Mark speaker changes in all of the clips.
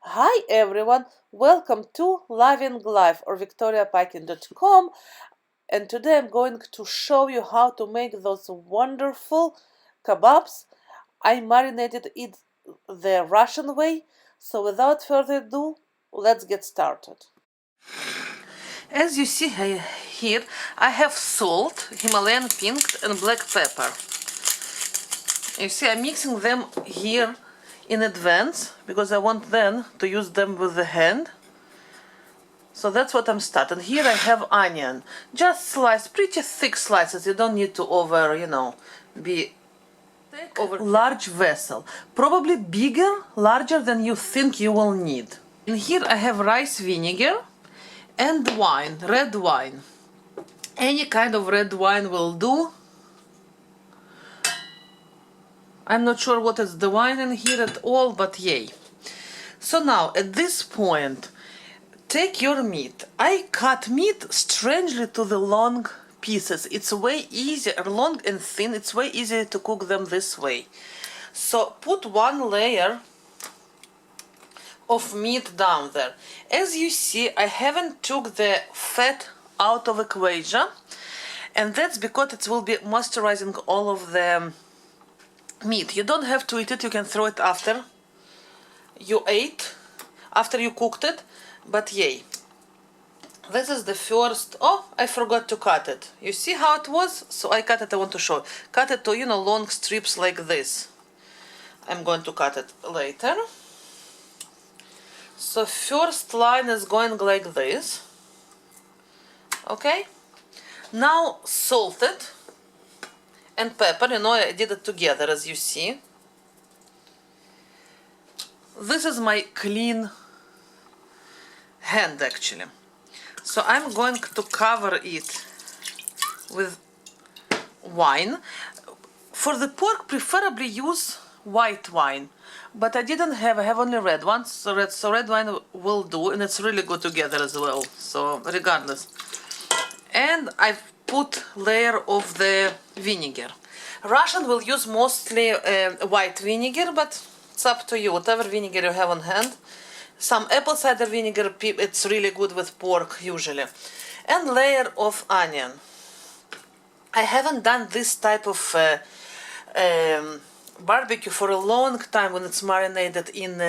Speaker 1: Hi everyone, welcome to Loving Life or victoriapaikin.com, and today I'm going to show you how to make those wonderful kebabs. I marinated it the Russian way, so without further ado, let's get started. As you see here, I have salt, Himalayan pink and black pepper. You see, I'm mixing them here in advance because I want then to use them with the hand. So that's what I'm starting. Here I have onion, just sliced, pretty thick slices. You don't need to be over. Large vessel, probably bigger, larger than you think you will need. And here I have rice vinegar and wine, red wine. Any kind of red wine will do. I'm not sure what is the wine in here at all, but yay. So now, at this point, take your meat. I cut meat strangely to the long pieces. It's way easier, long and thin, it's way easier to cook them this way. So put one layer of meat down there. As you see, I haven't took the fat out of equation, and that's because it will be moisturizing all of the meat. You don't have to eat it, you can throw it after you ate, after you cooked it, but yay. This is the first. Oh, I forgot to cut it. You see how it was? So I cut it, I want to show. Cut it to, long strips like this. I'm going to cut it later. So first line is going like this. Okay? Now salt it. And pepper, I did it together, as you see. This is my clean hand, actually. So I'm going to cover it with wine. For the pork, preferably use white wine. But I didn't have, I have only red ones, so red wine will do, and it's really good together as well, so regardless. And I've put layer of the vinegar. Russian will use mostly white vinegar, but it's up to you, whatever vinegar you have on hand. Some apple cider vinegar, it's really good with pork usually. And layer of onion. I haven't done this type of barbecue for a long time when it's marinated in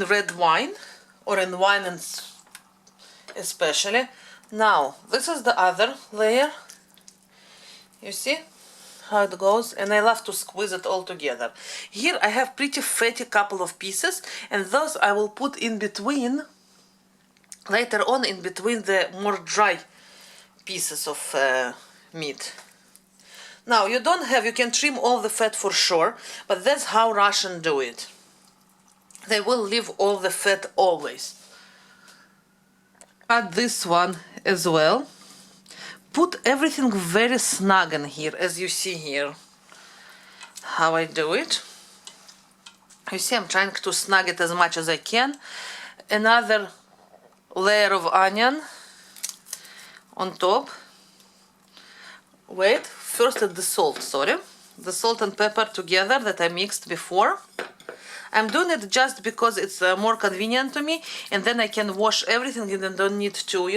Speaker 1: red wine, or in wine and especially. Now, this is the other layer. You see how it goes? And I love to squeeze it all together. Here I have pretty fatty couple of pieces, and those I will put in between, later on, in between the more dry pieces of meat. Now, you can trim all the fat for sure, but that's how Russians do it. They will leave all the fat always. Cut this one as well. Put everything very snug in here, as you see here. How I do it. You see, I'm trying to snug it as much as I can. Another layer of onion on top. Wait, first the salt, sorry. The salt and pepper together that I mixed before. I'm doing it just because it's more convenient to me, and then I can wash everything and then don't need to,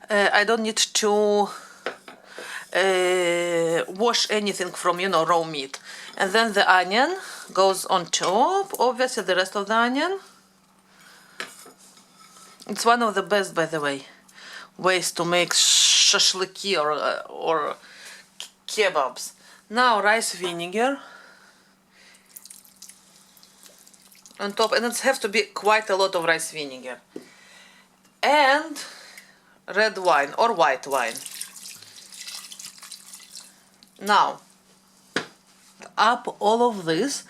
Speaker 1: I don't need to wash anything from, raw meat. And then the onion goes on top, obviously the rest of the onion. It's one of the best, by the way, ways to make shashliki or kebabs. Now rice vinegar on top, and it has to be quite a lot of rice vinegar. And red wine or white wine. Now, up all of this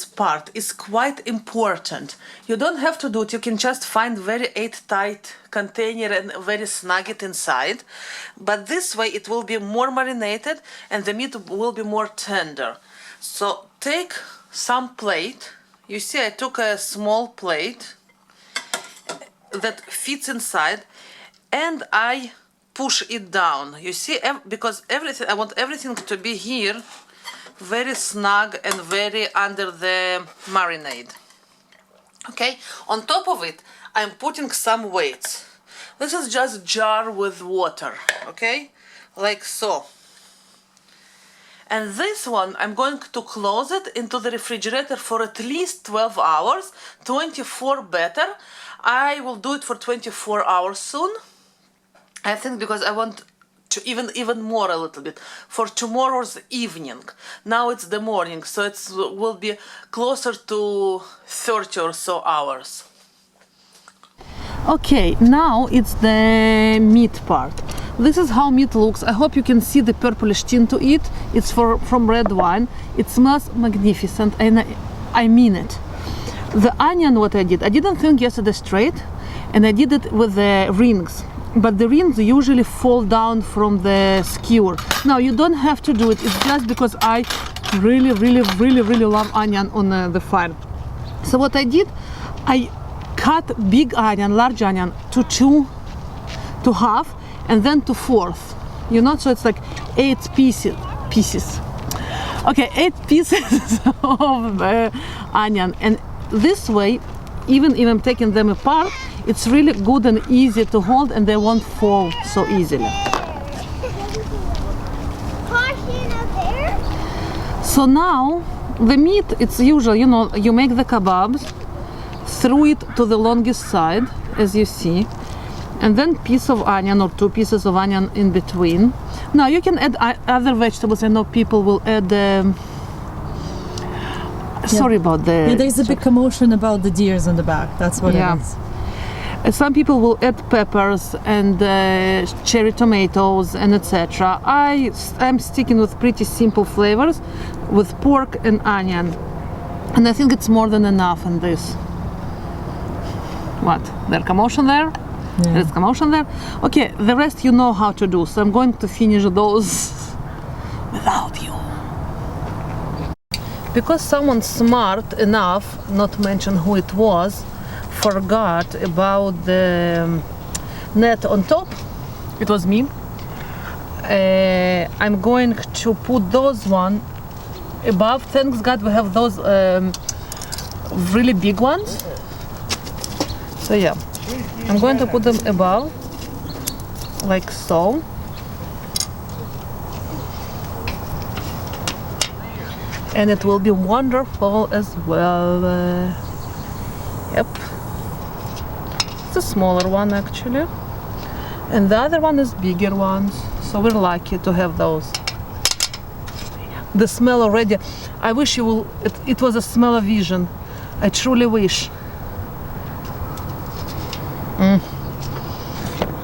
Speaker 1: part is quite important. You don't have to do it, you can just find very airtight container and very snug it inside. But this way it will be more marinated and the meat will be more tender. So take some plate. You see, I took a small plate that fits inside, and I push it down. You see, because everything, I want everything to be here very snug and very under the marinade. Okay, on top of it, I'm putting some weights. This is just jar with water, okay, like so. And this one, I'm going to close it into the refrigerator for at least 12 hours, 24 better. I will do it for 24 hours soon. I think because I want to even more a little bit for tomorrow's evening. Now it's the morning, so it will be closer to 30 or so hours. Okay, now it's the meat part. This is how meat looks. I hope you can see the purplish tint to it. It's from red wine. It smells magnificent, and I mean it. The onion, what I didn't think yesterday straight, and I did it with the rings. But the rings usually fall down from the skewer. Now you don't have to do it. It's just because I really love onion on the fire. So what I did, I cut big onion, large onion, to half, and then to fourth. You know, so it's like 8 pieces. Okay, 8 pieces of onion, and this way, even if I'm taking them apart, it's really good and easy to hold, and they won't fall so easily. So now the meat, it's usual, you know, you make the kebabs, through it to the longest side, as you see, and then piece of onion or 2 pieces of onion in between. Now you can add other vegetables. I know people will add sorry about the...
Speaker 2: Yeah, there's a big commotion about the deers on the back. That's what it is.
Speaker 1: Some people will add peppers and cherry tomatoes and etc. I'm sticking with pretty simple flavors with pork and onion. And I think it's more than enough in this. What? There's commotion there?
Speaker 2: Yeah.
Speaker 1: There's commotion there? Okay, the rest you know how to do. So I'm going to finish those without you. Because someone smart enough, not to mention who it was, forgot about the net on top. It was me. I'm going to put those one above. Thanks God we have those really big ones. So yeah, I'm going to put them above, like so. And it will be wonderful as well. Yep. It's a smaller one actually. And the other one is bigger ones. So we're lucky to have those. The smell already, I wish you will, it was a smell of vision. I truly wish.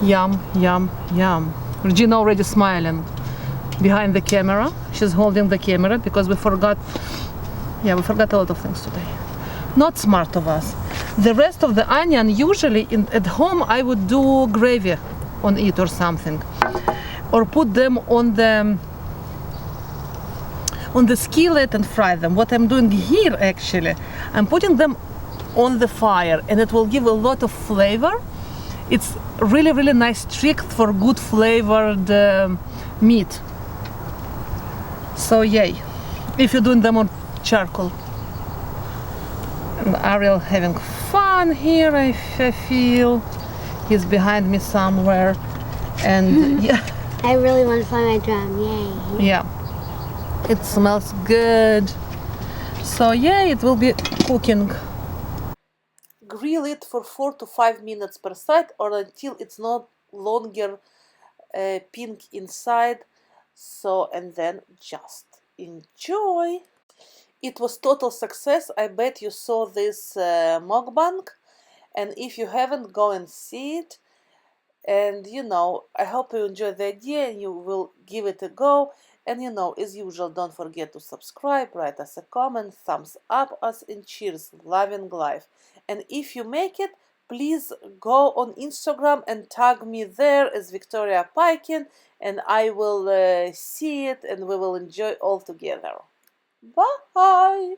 Speaker 1: Yum, yum, yum. Regina already smiling behind the camera. She's holding the camera because we forgot a lot of things today. Not smart of us. The rest of the onion, usually at home I would do gravy on it or something, or put them on the skillet and fry them. What I'm doing here actually, I'm putting them on the fire, and it will give a lot of flavor. It's really nice trick for good flavored meat. So yay, if you're doing them on charcoal. And Ariel having fun here, I feel. He's behind me somewhere. And yeah.
Speaker 3: I really want to play my drum, yay.
Speaker 1: Yeah, it smells good. So yeah, it will be cooking. Grill it for 4 to 5 minutes per side, or until it's no longer pink inside. So, and then just enjoy. It was total success. I bet you saw this mukbang, and if you haven't, go and see it. And you know, I hope you enjoy the idea and you will give it a go. And you know, as usual, don't forget to subscribe, write us a comment, thumbs up us, and cheers, loving life. And if you make it, please go on Instagram and tag me there as Victoria Paikin, and I will see it and we will enjoy all together. Bye!